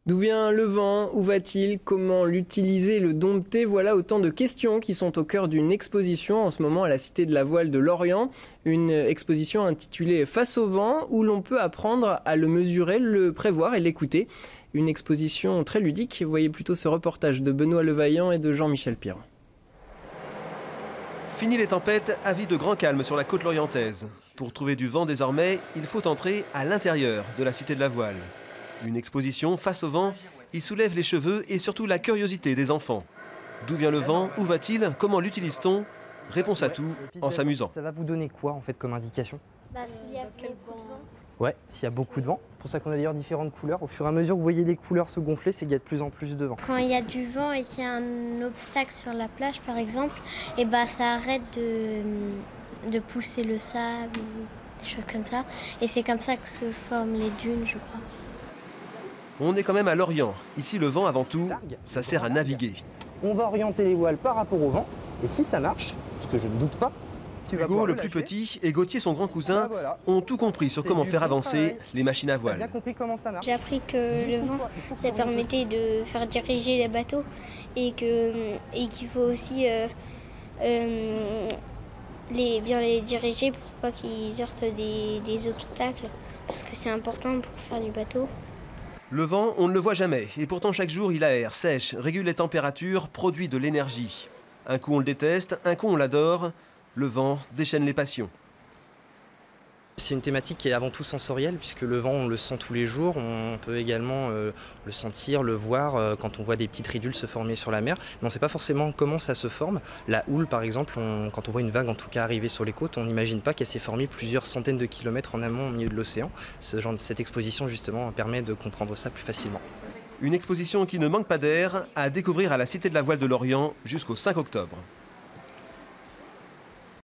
D'où vient le vent? Où va-t-il? Comment l'utiliser, le dompter? Voilà autant de questions qui sont au cœur d'une exposition en ce moment à la Cité de la Voile de Lorient. Une exposition intitulée Face au vent où l'on peut apprendre à le mesurer, le prévoir et l'écouter. Une exposition très ludique. Voyez plutôt ce reportage de Benoît Levaillant et de Jean-Michel Piron. Fini les tempêtes, avis de grand calme sur la côte lorientaise. Pour trouver du vent désormais, il faut entrer à l'intérieur de la Cité de la Voile. Une exposition face au vent, il soulève les cheveux et surtout la curiosité des enfants. D'où vient le vent? Où va-t-il? Comment l'utilise-t-on? Réponse à tout en s'amusant. Ça va vous donner quoi en fait comme indication? S'il y a beaucoup de vent. Ouais, s'il y a beaucoup de vent. C'est pour ça qu'on a d'ailleurs différentes couleurs. Au fur et à mesure que vous voyez les couleurs se gonfler, c'est qu'il y a de plus en plus de vent. Quand il y a du vent et qu'il y a un obstacle sur la plage par exemple, et ça arrête de pousser le sable ou des choses comme ça. Et c'est comme ça que se forment les dunes, je crois. On est quand même à Lorient. Ici, le vent, avant tout, ça sert à naviguer. On va orienter les voiles par rapport au vent. Et si ça marche, ce que je ne doute pas, Hugo, le plus petit, et Gauthier, son grand cousin, ont tout compris sur comment faire avancer les machines à voile. J'ai appris que le vent, ça permettait de faire diriger les bateaux et qu'il faut aussi bien les diriger pour pas qu'ils heurtent des obstacles parce que c'est important pour faire du bateau. Le vent, on ne le voit jamais, et pourtant chaque jour il aère, sèche, régule les températures, produit de l'énergie. Un coup on le déteste, un coup on l'adore, le vent déchaîne les passions. C'est une thématique qui est avant tout sensorielle puisque le vent on le sent tous les jours, on peut également le sentir, le voir quand on voit des petites ridules se former sur la mer, mais on ne sait pas forcément comment ça se forme. La houle par exemple, quand on voit une vague en tout cas arriver sur les côtes, on n'imagine pas qu'elle s'est formée plusieurs centaines de kilomètres en amont au milieu de l'océan. Cette exposition justement permet de comprendre ça plus facilement. Une exposition qui ne manque pas d'air à découvrir à la Cité de la Voile de Lorient jusqu'au 5 octobre.